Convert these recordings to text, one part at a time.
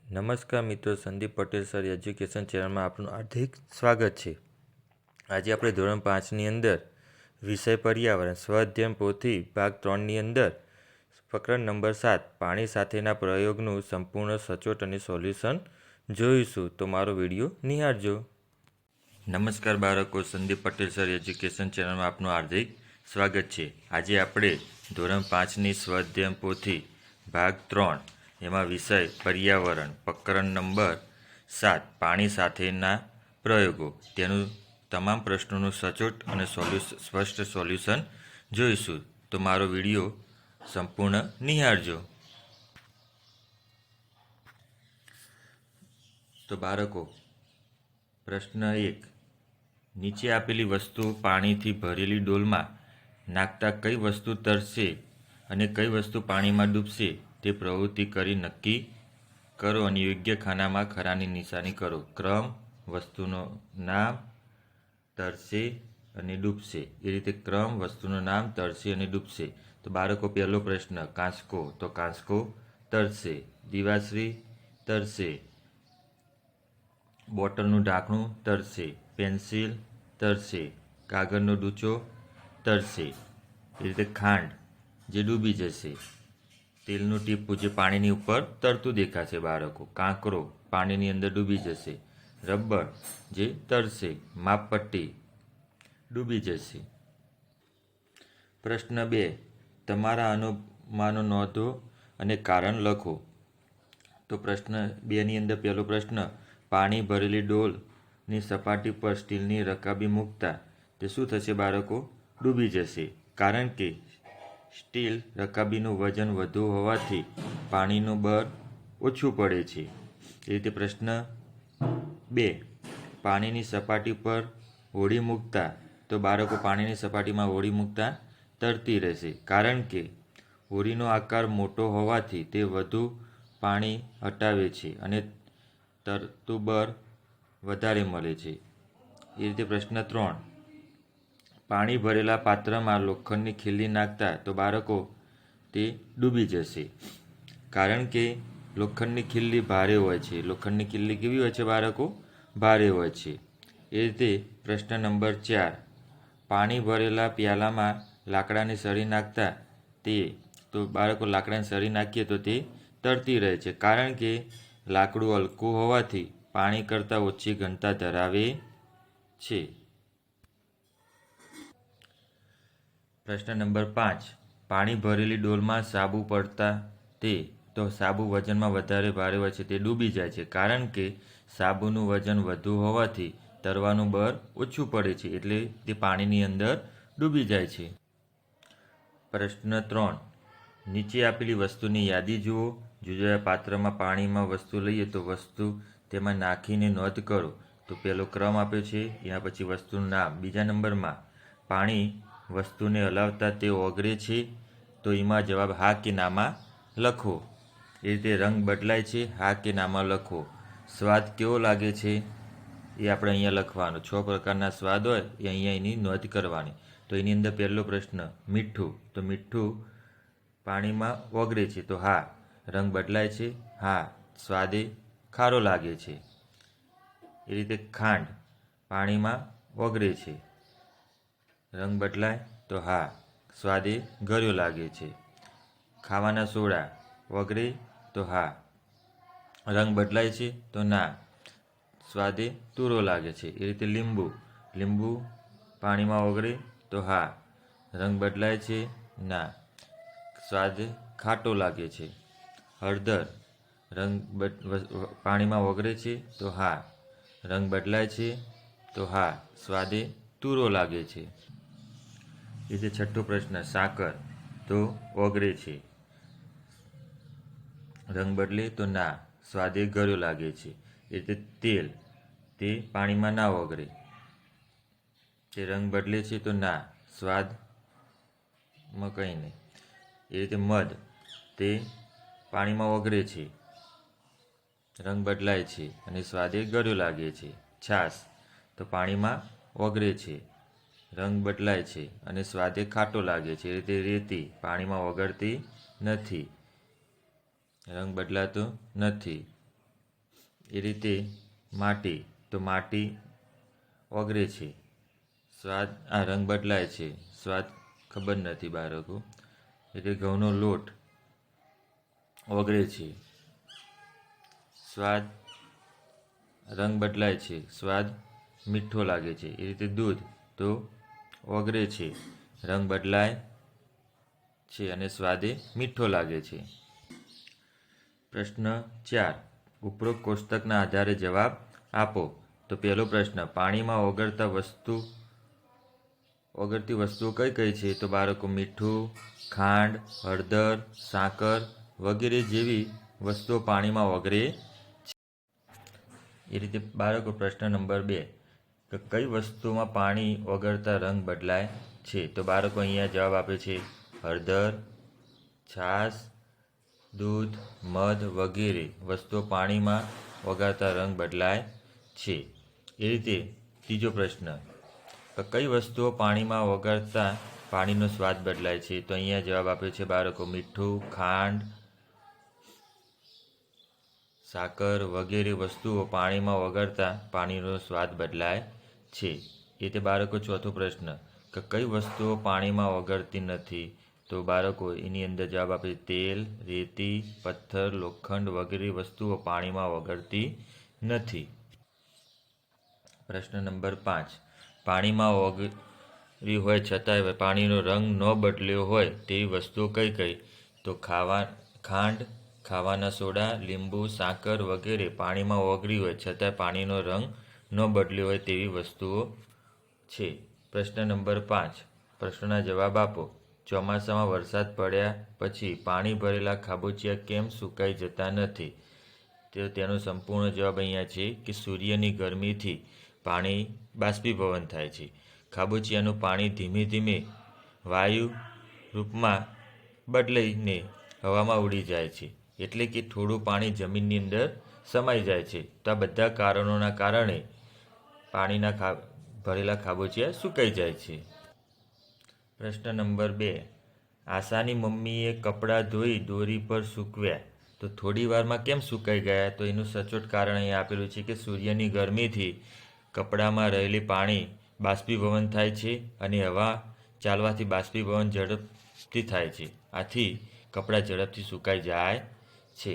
નમસ્કાર મિત્રો, Sandeep Patel sir education ચેનલમાં આપનું હાર્દિક સ્વાગત છે। આજે આપણે ધોરણ 5ની અંદર વિષય પર્યાવરણ સ્વાધ્યાય પોથી ભાગ 3ની અંદર પ્રકરણ નંબર 7 પાણી સાથેના પ્રયોગનું સંપૂર્ણ સચોટ અને સોલ્યુશન જોઈશું। તો મારો વિડીયો નિહાળજો। નમસ્કાર બાળકો, સંદીપ પટેલ સર એજ્યુકેશન ચેનલમાં આપનું હાર્દિક સ્વાગત છે। આજે આપણે ધોરણ 5ની સ્વાધ્યાય પોથી ભાગ 3 એમાં વિષય પર્યાવરણ પ્રકરણ નંબર 7 પાણી સાથેના પ્રયોગો તેનું તમામ પ્રશ્નોનું સચોટ અને સ્પષ્ટ સોલ્યુશન જોઈશું। તો મારો વિડીયો સંપૂર્ણ નિહાળજો। તો બાળકો, પ્રશ્ન 1, નીચે આપેલી વસ્તુઓ પાણીથી ભરેલી ડોલમાં નાખતા કઈ વસ્તુ તરશે અને કઈ વસ્તુ પાણીમાં ડૂબશે તે પ્રવૃત્તિ કરી નક્કી કરો અને યોગ્ય ખાનામાં ખરાની નિશાની કરો। ક્રમ, વસ્તુનું નામ, તરશે અને ડૂબશે। એ રીતે ક્રમ, વસ્તુનું નામ, તરશે અને ડૂબશે। તો બાળકો, પહેલો પ્રશ્ન કાંસકો, તો કાંસકો તરશે। દીવાશ્રી તરશે। બોટલનું ઢાંકણું તરશે। પેન્સિલ તરશે। કાગળનો ડૂચો તરશે। એ રીતે ખાંડ જે ડૂબી જશે। તેલનું ટીપું જે પાણીની ઉપર તરતું દેખાશે બાળકો। કાંકરો પાણીની અંદર ડૂબી જશે। રબર જે તરશે। માપપટ્ટી ડૂબી જશે। પ્રશ્ન 2, તમારા અનુમાનો નોંધો અને કારણ લખો। તો પ્રશ્ન 2ની અંદર પહેલો પ્રશ્ન, પાણી ભરેલી ડોલની સપાટી પર સ્ટીલની રકાબી મૂકતા તે શું થશે બાળકો? ડૂબી જશે, કારણ કે સ્ટીલ રકાબીનું વજન વધુ હોવાથી પાણીનું બળ ઓછું પડે છે। એ રીતે પ્રશ્ન 2, પાણીની સપાટી પર હોડી મૂકતા તો બાળકો પાણીની સપાટીમાં હોડી મૂકતા તરતી રહેશે, કારણ કે હોડીનો આકાર મોટો હોવાથી તે વધુ પાણી હટાવે છે અને તરતું બળ વધારે મળે છે। એ રીતે પ્રશ્ન 3, પાણી ભરેલા પાત્રમાં લોખંડની ખીલી નાખતા તો બાળકો તે ડૂબી જશે, કારણ કે લોખંડની ખીલી ભારે હોય છે। લોખંડની ખીલી કેવી હોય છે બાળકો? ભારે હોય છે। એ રીતે પ્રશ્ન નંબર 4, પાણી ભરેલા પ્યાલામાં લાકડાની સળી નાખતા તો બાળકો લાકડાની સળી નાખીએ તો તે તરતી રહે છે, કારણ કે લાકડું હલકું હોવાથી પાણી કરતાં ઓછી ઘનતા ધરાવે છે। પ્રશ્ન નંબર 5, પાણી ભરેલી ડોલમાં સાબુ પડતા તો સાબુ વજનમાં વધારે ભારે હોય છે, તે ડૂબી જાય છે, કારણ કે સાબુનું વજન વધુ હોવાથી તરવાનું બળ ઓછું પડે છે, એટલે તે પાણીની અંદર ડૂબી જાય છે। પ્રશ્ન 3, નીચે આપેલી વસ્તુની યાદી જુઓ। જુદા જુદા પાત્રમાં પાણીમાં વસ્તુ લઈએ તો વસ્તુ તેમાં નાખીને નોંધ કરો। તો પહેલો ક્રમ આપ્યો છે, એના પછી વસ્તુનું નામ। બીજા નંબરમાં પાણી વસ્તુને હલાવતા તે ઓગળે છે, તો એમાં જવાબ હા કે નામાં લખો। એ રીતે રંગ બદલાય છે, હા કે નામાં લખો। સ્વાદ કેવો લાગે છે એ આપણે અહીંયા લખવાનું। 6 પ્રકારના સ્વાદ હોય એ અહીંયા એની નોંધ કરવાની। તો એની અંદર પહેલો પ્રશ્ન મીઠું, તો મીઠું પાણીમાં ઓગળે છે, તો હા। રંગ બદલાય છે, હા। સ્વાદે ખારો લાગે છે। એ રીતે ખાંડ પાણીમાં ઓગળે છે, રંગ બદલાય તો હા। સ્વાદે ગળ્યો લાગે છે। ખાવાના સોડા ઓગળે તો હા। રંગ બદલાય છે તો ના, સ્વાદે તુરો લાગે છે। એ રીતે લીંબુ પાણીમાં ઓગળે તો હા। રંગ બદલાય છે ના, સ્વાદ ખાટો લાગે છે। હળદર પાણીમાં ઓગળે છે તો હા। રંગ બદલાય છે તો હા, સ્વાદે તુરો લાગે છે। એ રીતે છઠ્ઠો પ્રશ્ન સાકર તો ઓગળે છે, રંગ બદલે તો ના, સ્વાદે ગળ્યો લાગે છે। એ રીતે તેલ તે પાણીમાં ના ઓગળે, તે રંગ બદલે છે તો ના, સ્વાદમાં કંઈ નહીં। એ રીતે મધ તે પાણીમાં ઓગળે છે, રંગ બદલાય છે અને સ્વાદે ગળ્યો લાગે છે। છાશ તો પાણીમાં ઓગળે છે, રંગ બદલાય છે અને સ્વાદે ખાટો લાગે છે। એ રીતે રેતી પાણીમાં ઓગળતી નથી, રંગ બદલાતો નથી, એ રીતે માટી, તો માટી ઓગળે છે. સ્વાદ, આ રંગ બદલાય છે, સ્વાદ ખબર નથી બાળકો. એટલે ઘઉંનો લોટ ઓગળે છે, સ્વાદ, રંગ બદલાય છે, સ્વાદ મીઠો લાગે છે. એ રીતે દૂધ તો ઓગળે છે, રંગ બદલાય છે અને સ્વાદે મીઠો લાગે છે. પ્રશ્ન 4, ઉપરોક્ત કોષ્ટકના આધારે જવાબ આપો. તો પહેલો પ્રશ્ન, પાણીમાં ઓગળતી વસ્તુઓ કઈ કઈ છે? તો બાળકો મીઠું, ખાંડ, હળદર, સાકર વગેરે જેવી વસ્તુઓ પાણીમાં ઓગળે છે. એ રીતે બાળકો પ્રશ્ન નંબર 2, કે કઈ વસ્તુમાં પાણી ઓગળતા રંગ બદલાય છે? તો બાળકો અહીંયા જવાબ આપે છે હળદર, છાશ, દૂધ, મધ વગેરે વસ્તુઓ પાણીમાં ઓગળતા રંગ બદલાય છે. એ રીતે ત્રીજો પ્રશ્ન, તો કઈ વસ્તુઓ પાણીમાં ઓગળતા પાણીનો સ્વાદ બદલાય છે? તો અહીંયા જવાબ આપ્યો છે બાળકો મીઠું, ખાંડ, સાકર વગેરે વસ્તુઓ પાણીમાં ઓગળતા પાણીનો સ્વાદ બદલાય છે. એ રીતે બાળકો ચોથો પ્રશ્ન, કે કઈ વસ્તુઓ પાણીમાં ઓગળતી નથી? તો બાળકો એની અંદર જવાબ આપે તેલ, રેતી, પથ્થર, લોખંડ વગેરે વસ્તુઓ પાણીમાં ઓગળતી નથી. પ્રશ્ન નંબર 5, પાણીમાં ઓગળી હોય છતાંય પાણીનો રંગ ન બદલ્યો હોય તેવી વસ્તુઓ કઈ કઈ? તો ખાંડ, ખાવાના સોડા, લીંબુ, સાકર વગેરે પાણીમાં ઓગળી હોય છતાંય પાણીનો રંગ ન બદલ્યો હોય તેવી વસ્તુઓ છે. પ્રશ્ન નંબર 5, પ્રશ્નના જવાબ આપો. ચોમાસામાં વરસાદ પડ્યા પછી પાણી ભરેલા ખાબોચિયા કેમ સુકાઈ જતા નથી? તો તેનો સંપૂર્ણ જવાબ અહીંયા છે કે સૂર્યની ગરમીથી પાણી બાષ્પીભવન થાય છે. ખાબોચિયાનું પાણી ધીમે ધીમે વાયુ રૂપમાં બદલાઈને હવામાં ઉડી જાય છે. એટલે કે થોડું પાણી જમીનની અંદર સમાઈ જાય છે. તો આ બધા કારણોના કારણે પાણીના ભરેલા ખાબોચિયા સુકાઈ જાય છે. પ્રશ્ન નંબર 2, આશાની મમ્મીએ કપડાં ધોઈ દોરી પર સૂકવ્યા, તો થોડી વારમાં કેમ સુકાઈ ગયા? તો એનું સચોટ કારણ અહીંયા આપેલું છે કે સૂર્યની ગરમીથી કપડામાં રહેલી પાણી બાષ્પીભવન થાય છે અને હવા ચાલવાથી બાષ્પીભવન ઝડપથી થાય છે. આથી કપડાં ઝડપથી સુકાઈ જાય છે.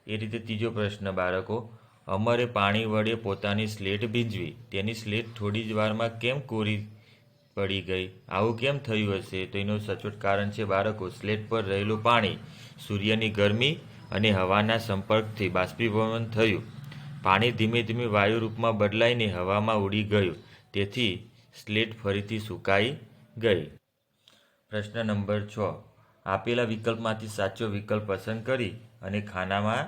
એ રીતે ત્રીજો પ્રશ્ન બાળકો, અમરે પાણી વડે પોતાની સ્લેટ ભીંજવી, તેની સ્લેટ થોડી જ વારમાં કેમ કોરી પડી ગઈ? આવું કેમ થયું હશે? તો એનું સચોટ કારણ છે બાળકો સ્લેટ પર રહેલું પાણી સૂર્યની ગરમી અને હવાના સંપર્કથી બાષ્પીભવન થયું. પાણી ધીમે ધીમે વાયુ રૂપમાં બદલાઈને હવામાં ઉડી ગયું. તેથી સ્લેટ ફરીથી સુકાઈ ગઈ. પ્રશ્ન નંબર 6, આપેલા વિકલ્પમાંથી સાચો વિકલ્પ પસંદ કરી અને ખાનામાં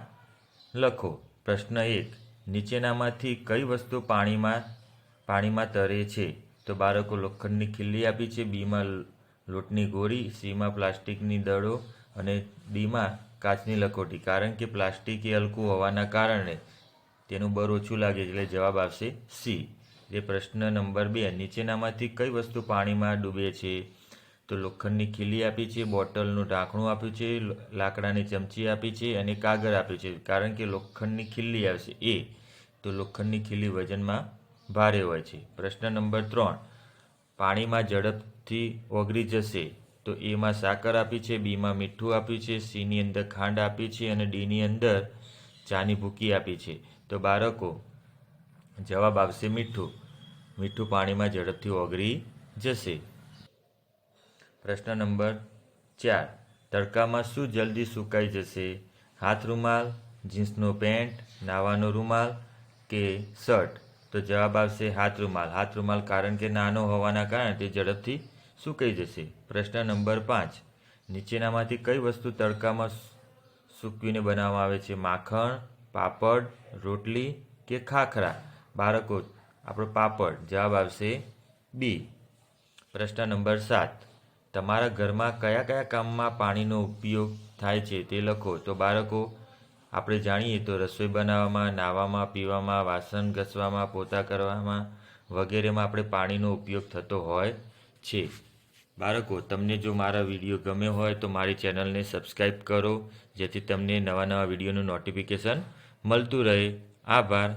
લખો. પ્રશ્ન 1, નીચેનામાંથી કઈ વસ્તુ પાણીમાં તરે છે? તો બાળકો લોખંડની ખીલી આપી છે, બીમાં લોટની ગોળી, સીમાં પ્લાસ્ટિકની દડો અને ડીમાં કાચની લખોટી. કારણ કે પ્લાસ્ટિક એ હલકું હોવાના કારણે તેનું બળ ઓછું લાગે એટલે જવાબ આવશે સી. એ પ્રશ્ન નંબર 2, નીચેનામાંથી કઈ વસ્તુ પાણીમાં ડૂબે છે? તો લોખંડની ખીલી આપી છે, બોટલનું ઢાંકણું આપ્યું છે, લાકડાની ચમચી આપી છે અને કાગળ આપ્યું છે. કારણ કે લોખંડની ખીલી આવશે એ. તો લોખંડની ખીલી વજનમાં ભારે હોય છે. પ્રશ્ન નંબર 3, પાણીમાં ઝડપથી ઓગળી જશે. તો એમાં સાકર આપી છે, બીમાં મીઠું આપ્યું છે, સીની અંદર ખાંડ આપી છે અને ડીની અંદર ચાની ભૂકી આપી છે. તો બાળકો જવાબ આવશે મીઠું. મીઠું પાણીમાં ઝડપથી ઓગળી જશે. પ્રશ્ન નંબર 4, તડકામાં શું જલ્દી સુકાઈ જશે? હાથ રૂમાલ, જીન્સનો પેન્ટ, નાવાનો રૂમાલ કે શર્ટ? તો જવાબ આવશે હાથ રૂમાલ. હાથ રૂમાલ કારણ કે નાનો હોવાના કારણે તે ઝડપથી સુકાઈ જશે. પ્રશ્ન નંબર 5, નીચેનામાંથી કઈ વસ્તુ તડકામાં સૂકવીને બનાવવામાં આવે છે? માખણ, પાપડ, રોટલી કે ખાખરા? બાળકો આપણો પાપડ. જવાબ આવશે બી. પ્રશ્ન નંબર 7, તમારા ઘરમાં કયા કયા કામમાં પાણીનો ઉપયોગ થાય છે તે લખો. તો બાળકો આપણે જાણીએ તો રસોઈ બનાવવામાં, નાહવામાં, પીવામાં, વાસણ ઘસવામાં, પોતા કરવામાં વગેરેમાં આપણે પાણીનો ઉપયોગ થતો હોય છે. બાળકો તમને જો મારા વિડીયો ગમ્યો હોય તો મારી ચેનલને સબસ્ક્રાઈબ કરો, જેથી તમને નવા નવા વિડીયોનું નોટિફિકેશન મળતું રહે. આભાર.